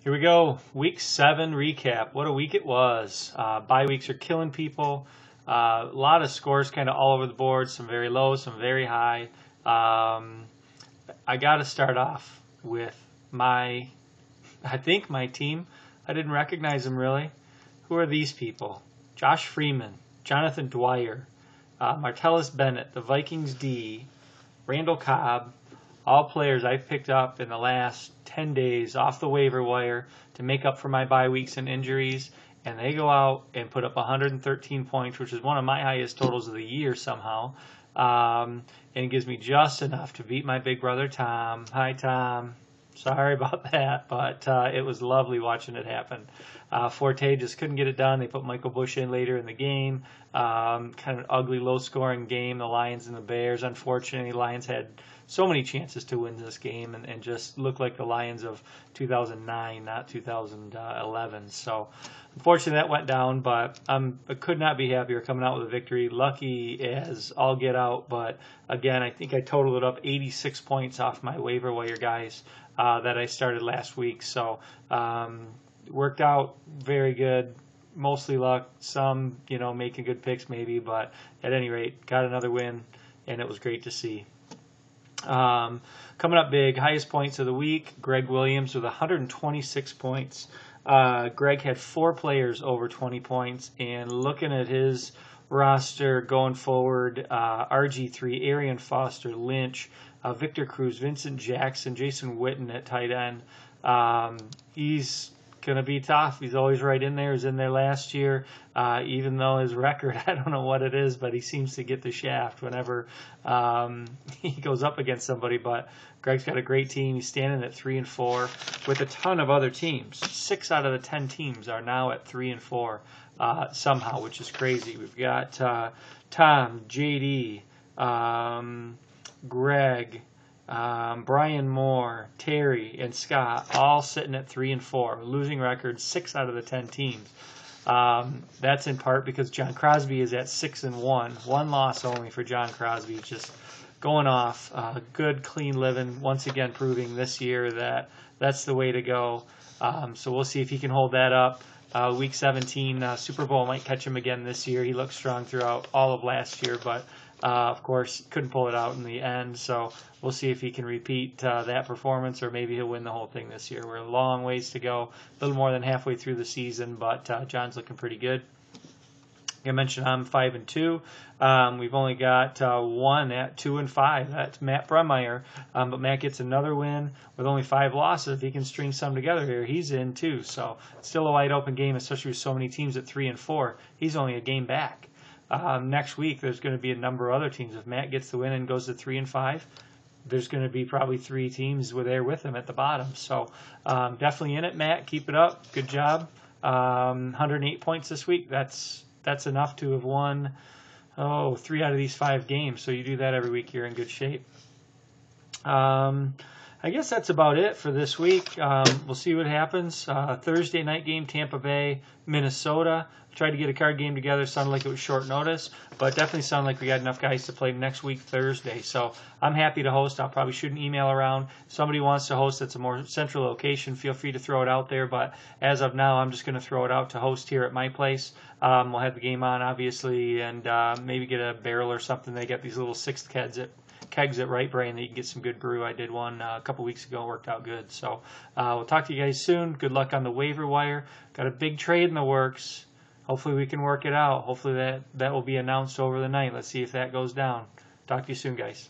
Here we go. Week 7 recap. What a week it was. Bye weeks are killing people. A lot of scores kind of all over the board. Some very low, some very high. I got to start off with I think my team. I didn't recognize them really. Who are these people? Josh Freeman, Jonathan Dwyer, Martellus Bennett, the Vikings D, Randall Cobb, all players I've picked up in the last 10 days off the waiver wire to make up for my bye weeks and injuries, and they go out and put up 113 points, which is one of my highest totals of the year somehow, and it gives me just enough to beat my big brother Tom. Hi, Tom. Sorry about that, but it was lovely watching it happen. Forte just couldn't get it done. They put Michael Bush in later in the game. Kind of an ugly, low-scoring game, the Lions and the Bears. Unfortunately, Lions had so many chances to win this game and just looked like the Lions of 2009, not 2011. So, unfortunately, that went down, but I could not be happier coming out with a victory. Lucky as all get out, but again, I think I totaled it up 86 points off my waiver wire guys that I started last week. So, worked out very good. Mostly luck, some, making good picks maybe, but at any rate, got another win, and it was great to see. Coming up big, highest points of the week, Greg Williams with 126 points. Greg had 4 players over 20 points, and looking at his roster going forward, RG3, Arian Foster, Lynch, Victor Cruz, Vincent Jackson, Jason Witten at tight end. He's going to be tough. He's always right in there. He was in there last year, even though his record, I don't know what it is, but he seems to get the shaft whenever he goes up against somebody. But Greg's got a great team. He's standing at 3-4 with a ton of other teams. 6 out of the 10 teams are now at 3-4 somehow, which is crazy. We've got Tom, JD, Greg, Brian Moore, Terry, and Scott all sitting at 3-4, losing records 6 out of the 10 teams. That's in part because John Crosby is at 6-1, 1 loss only for John Crosby, just going off. Good, clean living, once again proving this year that that's the way to go. So we'll see if he can hold that up. Week 17, Super Bowl might catch him again this year. He looked strong throughout all of last year, but of course, couldn't pull it out in the end, so we'll see if he can repeat that performance, or maybe he'll win the whole thing this year. We're a long ways to go, a little more than halfway through the season, but John's looking pretty good. Like I mentioned, I'm 5-2. We've only got one at 2-5. That's Matt Brummeyer, but Matt gets another win with only 5 losses. If he can string some together here, he's in too. So it's still a wide open game, especially with so many teams at 3-4. He's only a game back. Next week, there's going to be a number of other teams. If Matt gets the win and goes to 3-5, there's going to be probably 3 teams there with him at the bottom. So definitely in it, Matt. Keep it up. Good job. 108 points this week. That's enough to have won 3 out of these 5 games. So you do that every week, you're in good shape. I guess that's about it for this week. We'll see what happens. Thursday night game, Tampa Bay, Minnesota. Tried to get a card game together. Sounded like it was short notice, but definitely sounded like we got enough guys to play next week, Thursday. So I'm happy to host. I'll probably shoot an email around. If somebody wants to host that's a more central location, feel free to throw it out there. But as of now, I'm just going to throw it out to host here at my place. We'll have the game on, obviously, and maybe get a barrel or something. They got these little 6th kegs at Right Brain that you can get some good brew. I did one a couple weeks ago, worked out good. So we'll talk to you guys soon. Good luck on the waiver wire. Got a big trade in the works. Hopefully we can work it out. Hopefully that will be announced over the night. Let's see if that goes down. Talk to you soon, guys.